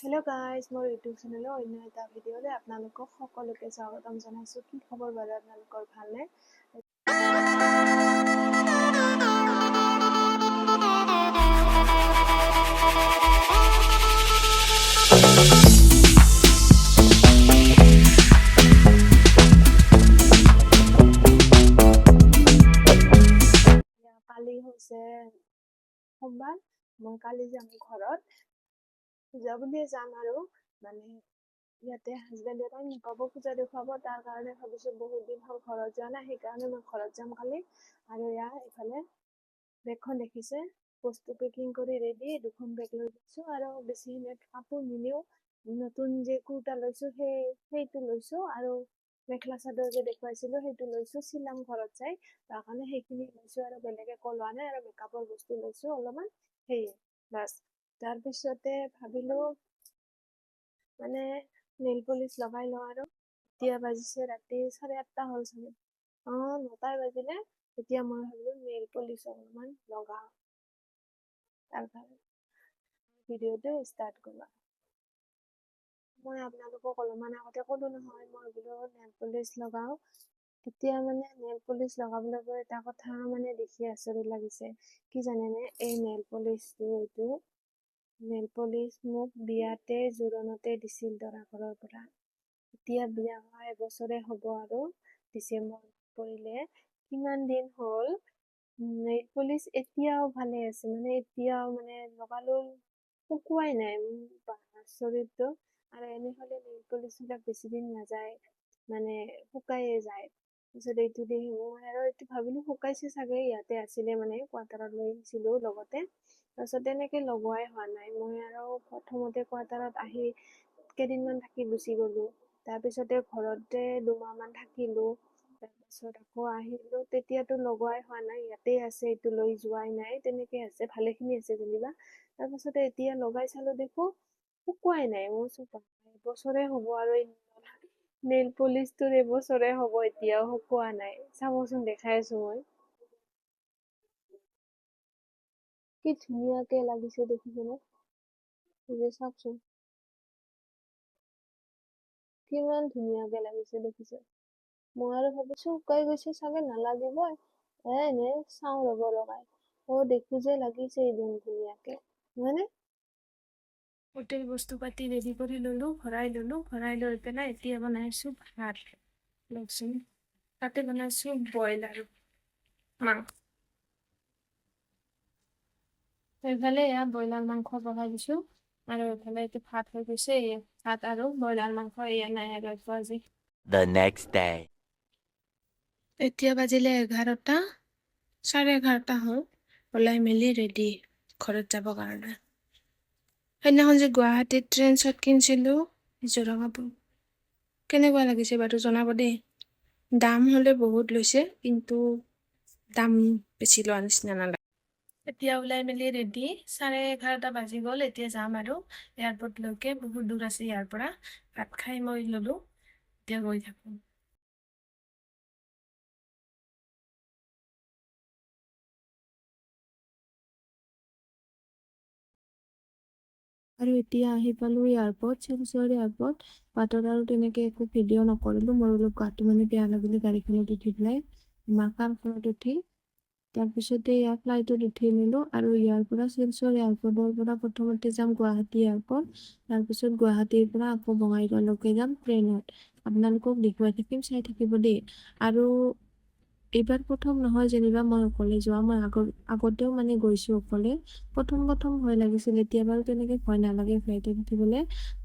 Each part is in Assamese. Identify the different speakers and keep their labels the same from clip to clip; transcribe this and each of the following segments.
Speaker 1: Hello guys, মোৰ ইউটিউব চেনেলৰ অন্য এটা ভিডিঅ'লৈ আপোনালোকক সকলোকে স্বাগতম জনাইছোঁ। কি খবৰ বাৰু আপোনালোকৰ ভালনে? কালি হৈছে সোমবাৰ, মই কালি যাম ঘৰত। পূজা বুলিয়ে যাম আৰু মানে ইয়াতে হাজবেণ্ডে তাই মেকআপৰ পূজা দেখুৱাব, তাৰ কাৰণে ভাবিছোঁ বহুত দিন হ'ল ঘৰত যোৱা নাই, সেইকাৰণে মই ঘৰত যাম কালি। আৰু এইফালে বেগখন দেখিছে, বস্তু পেকিং কৰি ৰেডি, দুখন বেগ লৈ গৈছোঁ আৰু বেছি কাপোৰ নিনিও। নতুন যে কুৰ্তা লৈছোঁ সেইটো লৈছোঁ আৰু মেখেলা চাদৰ যে দেখুৱাইছিলোঁ সেইটো লৈছোঁ, চিলাম ঘৰত যাই, তাৰ কাৰণে সেইখিনি লৈছোঁ আৰু বেলেগ একো লোৱা নাই। আৰু মেকআপৰ বস্তু লৈছোঁ অলপমান, সেয়ে বাছ। তাৰপিছতে ভাবিলোঁ মানে নেইল পলিচ লগাই লওঁ আৰু এতিয়া বাজিছে ৰাতি 8:30 হ'ল চাগে, 9টাই বাজিলে। এতিয়া মই ভাবিলোঁ নেইল পলিচ অলপমান লগাওঁ, তাৰ কাৰণে ভিডিঅ'টো ষ্টাৰ্ট কৰোঁ। মই আপোনালোকক অলপমান আগতে ক'লোঁ নহয়, মই বোলো নেইল পলিচ লগাওঁ। এতিয়া মানে নেইল পলিচ লগাবলৈ গৈ এটা কথা মানে দেখি আচৰিত লাগিছে। কি জানেনে, এই নেইল পলিচটো নেইল পলিচ মোক বিয়াতে জোৰোণতে দিছিল দৰা ঘৰৰ পৰা। এতিয়া বিয়া হোৱা এবছৰে হ'ব আৰু ডিচেম্বৰ পৰিলে। কিমান দিন হ'ল নেইল পলিচ এতিয়াও ভালে আছে, মানে এতিয়াও মানে লগালেও শুকুৱাই নাই। আচৰিতটো। আৰু এনেহ'লে নেইল পলিচবিলাক বেছি দিন নাযায়, মানে শুকায়ে যায়। তাৰপিছত এইটো দেখি মই আৰু এইটো ভাবিলোঁ শুকাইছে চাগে, ইয়াতে আছিলে মানে কোৱাৰ্টাৰত লৈ আহিছিলোঁ লগতে। তাৰপিছত তেনেকে লগোৱাই হোৱা নাই। মই আৰু প্ৰথমতে কোৱাৰ্টাৰত আহি কেইদিনমান থাকি গুচি গ'লোঁ। তাৰপিছতে ঘৰতে 2 মাহমান থাকিলোঁ। তাৰপিছত আকৌ আহিলোঁ, তেতিয়াতো লগোৱাই হোৱা নাই, ইয়াতে আছে, এইটো লৈ যোৱাই নাই, তেনেকে আছে, ভালেখিনি আছে যেনিবা। তাৰপিছতে এতিয়া লগাই চালোঁ, দেখোঁ শুকুৱাই নাই। মোৰ এবছৰে হ'ব আৰু নেইল পলিচটোৰ এবছৰে হ'ব, এতিয়াও শুকোৱা নাই। চাবচোন, দেখাই আছোঁ মই। কি ধুনীয়াকে লাগিছে দেখিছেনে? চাওকচোন কিমান ধুনীয়াকে লাগিছে দেখিছে। মই আৰু ভাবিছোঁ শুকাই গৈছে চাগে, নালাগিবই। এনে চাওঁ ৰ'ব লগাই, দেখো যে লাগিছে একদম ধুনীয়াকে, হয়নে? গোটেই বস্তু পাতি ৰেডি কৰি ল'লোঁ, ভৰাই লৈ পেলাই এতিয়া বনাইছোঁ ভাত। লওকচোন, তাতে বনাইছোঁ বইল আৰু মাংস। এইফালে ব্ৰইলাৰ মাংস বনাই দিছোঁ আৰু এইফালে এইটো ভাত হৈ গৈছে। ভাত আৰু ব্ৰইলাৰ মাংস নাই আৰু একো আজি।
Speaker 2: The next day.
Speaker 1: এতিয়া বাজিলে 11টা, 11:30 হ'ল। ওলাই মেলি ৰেডি ঘৰত যাব কাৰণে। সেইদিনাখন যে গুৱাহাটীত ট্ৰেইন শ্বট কিনিছিলোঁ যোৰা কাপোৰ, কেনেকুৱা লাগিছে বাৰু জনাব দেই। দাম হ'লে বহুত লৈছে, কিন্তু দাম বেছি লোৱা নিচিনা নালাগে। এতিয়া ওলাই মেলি ৰেডি, 11:30 বাজি গ'ল। এতিয়া যাম আৰু এয়াৰপৰ্টলৈকে, বহুত দূৰ আছে ইয়াৰ পৰা। ভাত খাই মই ল'লোঁ, এতিয়া গৈ থাকোঁ। আৰু এতিয়া আহি পালোঁ এয়াৰপৰ্ট, শিলচৰ এয়াৰপৰ্ট। বাটত আৰু তেনেকে একো ভিডিঅ' নকৰিলোঁ। মোৰ অলপ গাটো মানে বেয়া লাগিলে গাড়ীখনত উঠি পেলাই, কাৰখনত উঠি। তাৰপিছতে ফ্লাইটত উঠি নিলোঁ আৰু ইয়াৰ পৰা শিলচৰ এয়াৰপৰ্টৰ পৰা প্ৰথমতে যাম গুৱাহাটী এয়াৰপৰ্ট, তাৰপিছত গুৱাহাটীৰ পৰা আকৌ বঙাইগাঁওলৈকে যাম ট্ৰেইনত। আপোনালোকক দেখুৱাই থাকিম, চাই থাকিব দেই। আৰু এইবাৰ প্ৰথম নহয় যেনিবা মই অকলে যোৱা, মই আগতেও মানে গৈছোঁ অকলে। প্ৰথম ভয় লাগিছিল, এতিয়া বাৰু তেনেকে ভয় নালাগে ফ্লাইটত উঠিবলৈ।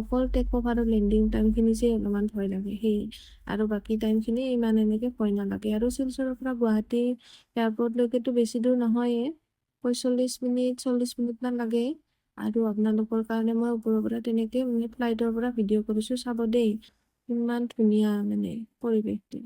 Speaker 1: অকল টেক অফ আৰু লেণ্ডিং টাইমখিনি যে অলপমান ভয় লাগে, আৰু বাকী টাইমখিনি ইমান এনেকে ভয় নালাগে। আৰু শিলচৰৰ পৰা গুৱাহাটী এয়াৰপৰ্টলৈকেতো বেছি দূৰ নহয়ে, 45 মিনিট 40 মিনিটমান লাগে। আৰু আপোনালোকৰ কাৰণে মই ওপৰৰ পৰা তেনেকে মানে ফ্লাইটৰ পৰা ভিডিঅ' কৰিছোঁ, চাব দেই। ইমান ধুনীয়া মানে পৰিৱেশটো।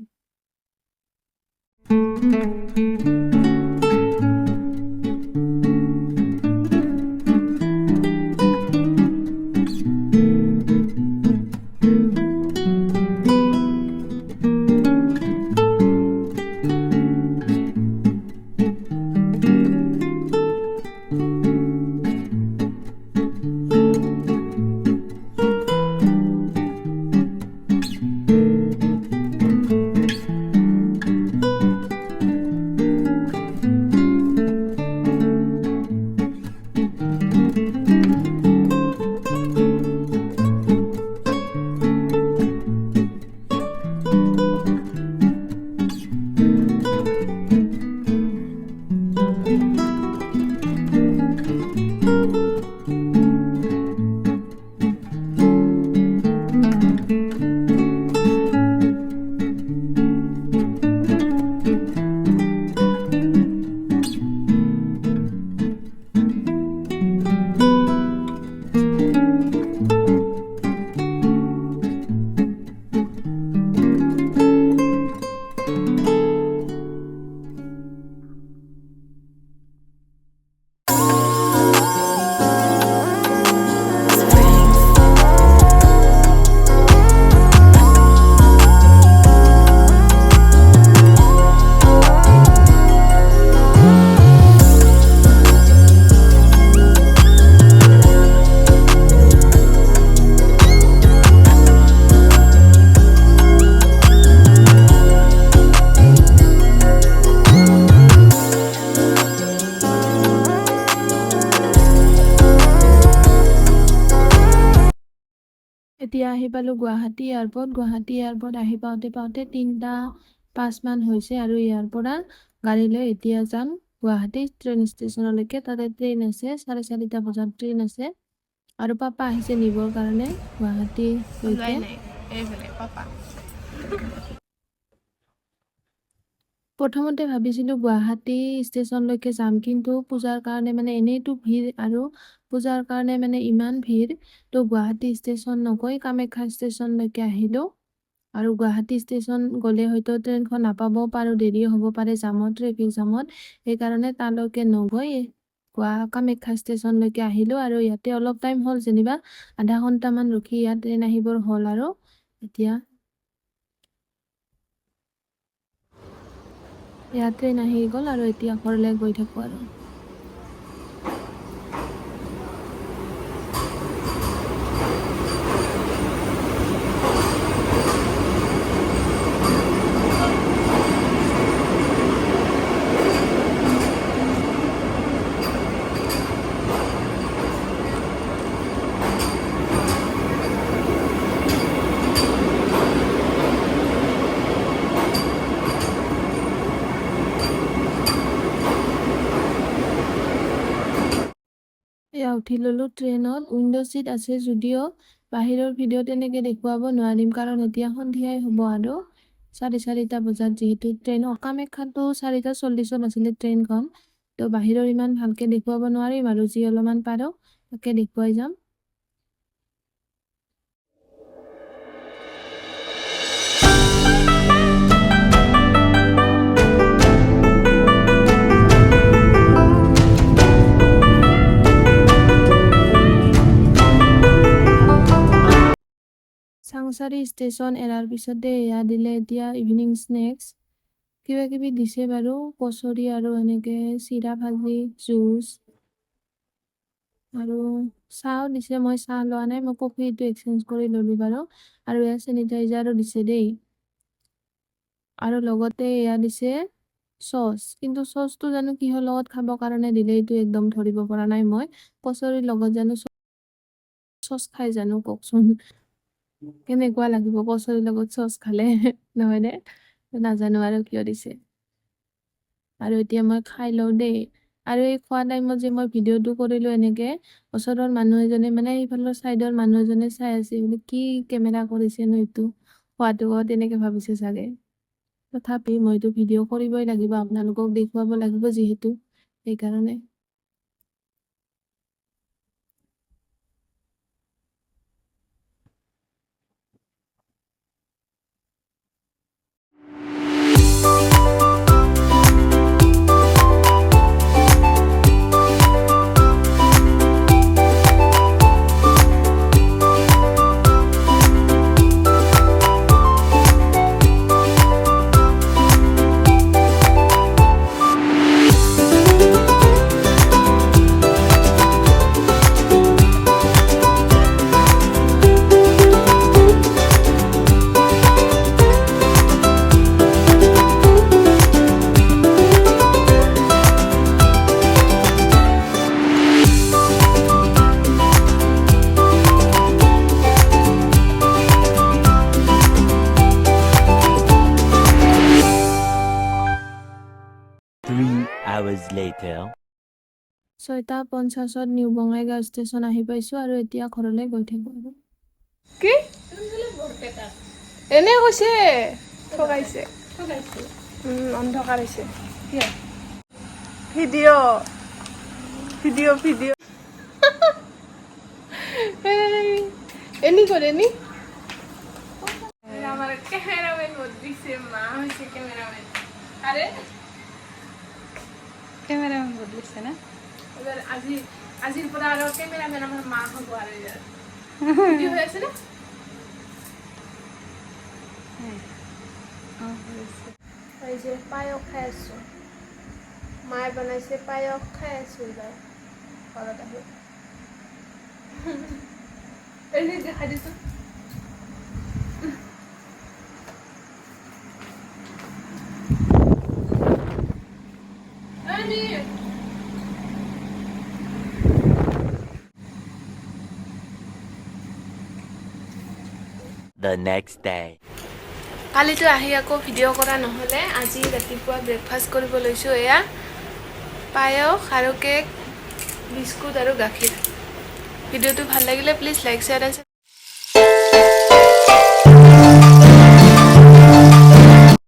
Speaker 1: এতিয়া আহি পালোঁ গুৱাহাটী এয়াৰপৰ্ট। গুৱাহাটী এয়াৰপৰ্ট আহি পাওঁতে 3:05 মান হৈছে আৰু ইয়াৰ পৰা গাড়ী লৈ এতিয়া যাম গুৱাহাটী ট্ৰেইন ষ্টেচনলৈকে। তাতে ট্ৰেইন আছে, 4:30 বজাত ট্ৰেইন আছে আৰু পাপা আহিছে নিবৰ কাৰণে গুৱাহাটীলৈকে। প্ৰথমতে ভাবিছিলোঁ গুৱাহাটী ষ্টেচনলৈকে যাম, কিন্তু পূজাৰ কাৰণে মানে এনেইতো ভিৰ আৰু পূজাৰ কাৰণে মানে ইমান ভিৰ, তো গুৱাহাটী ষ্টেচন নগৈ কামাখ্যা ষ্টেচনলৈকে আহিলোঁ। আৰু গুৱাহাটী ষ্টেচন গ'লে হয়তো ট্ৰেইনখন নাপাবও পাৰোঁ, দেৰি হ'ব পাৰে জামত, ট্ৰেফিক জামত। সেইকাৰণে তালৈকে নগৈ কামাখ্যা ষ্টেচনলৈকে আহিলোঁ আৰু ইয়াতে অলপ টাইম হ'ল, যেনিবা আধা ঘণ্টামান ৰখি ইয়াত ট্ৰেইন আহিবৰ হ'ল আৰু এতিয়া ইয়াত ট্ৰেইন আহি গ'ল আৰু এতিয়া ঘৰলৈ গৈ থাকোঁ আৰু। এয়া উঠি ল'লোঁ ট্ৰেইনত। উইণ্ডো ছিট আছে যদিও বাহিৰৰ ভিডিঅ' তেনেকৈ দেখুৱাব নোৱাৰিম, কাৰণ এতিয়া সন্ধিয়াই হ'ব আৰু 4:30 বজাত যিহেতু ট্ৰেইন। কামাখ্যাতো 4:40 আছিলে ট্ৰেইনখন, তো বাহিৰৰ ইমান ভালকৈ দেখুৱাব নোৱাৰিম আৰু যি অলপমান পাৰোঁ তাকে দেখুৱাই যাম। চাংচাৰী ষ্টেচন এৰাৰ পিছতে এয়া দিলে এতিয়া ইভিনিং স্নেক্স। কিবা কিবি দিছে বাৰু, কচৰি আৰু এনেকৈ চিৰা ভাজি, জুচ আৰু চাহও দিছে। মই চাহ লোৱা নাই, মই কফিটো এক্সচেঞ্জ কৰি ল'লোঁ বাৰু। আৰু এয়া চেনিটাইজাৰো দিছে দেই, আৰু লগতে এয়া দিছে চচ। কিন্তু চচটো জানো কিহৰ লগত খাবৰ কাৰণে দিলে এইটো একদম ধৰিব পৰা নাই মই। কচৰিৰ লগত জানো চচ খাই জানো, কওকচোন কেনেকুৱা লাগিব কচৰিৰ লগত চচ খালে, নহয়নে? নাজানো আৰু কিয় দিছে। আৰু এতিয়া মই খাই লওঁ দেই। আৰু এই খোৱা টাইমত যে মই ভিডিঅ'টো কৰিলোঁ এনেকৈ, ওচৰৰ মানুহ এজনে মানে সেইফালৰ ছাইডৰ মানুহ এজনে চাই আছে, বোলে কি কেমেৰা কৰিছেনো এইটো, খোৱাটো তেনেকৈ ভাবিছে চাগে। তথাপি মইতো ভিডিঅ' কৰিবই লাগিব, আপোনালোকক দেখুৱাব লাগিব যিহেতু, সেইকাৰণে।
Speaker 2: Later.
Speaker 1: 6:50 নিউ বঙাইগাঁও ষ্টেচন আহি পাইছোঁ আৰু এতিয়া ঘৰলৈ গৈ থাকোঁ আৰু। কি এনে কৈছে, ঠগাইছে, অন্ধকাৰ হৈছে। ভিডিঅ' ভিডিঅ' ভিডিঅ' এনি কৰে নি আমার ক্যামেরাম্যান বদলিছে, মা হয়েছে ক্যামেরাম্যান। আরে ক্যামেরাম্যান বদলিছে না, এবার আজির পরে আরো ক্যামেরাম্যান আমার মা হবো। আর ভিডিও হয়েছে না, এই যে পায়স খাই আছো, মায়ে বনাইছে পায়স খাই আছো এইবাৰ ঘৰত আহি। এনে দেখাই দিছো।
Speaker 2: The next day.
Speaker 1: কালিতো আহি আকৌ ভিডিঅ' কৰা নহ'লে আজি ৰাতিপুৱা ব্ৰেকফাষ্ট কৰিব লৈছোঁ এয়া পায়স আৰু কেক বিস্কুট আৰু গাখীৰ ভিডিঅ'টো ভাল লাগিলে প্লিজ লাইক শ্বেয়াৰ এণ্ড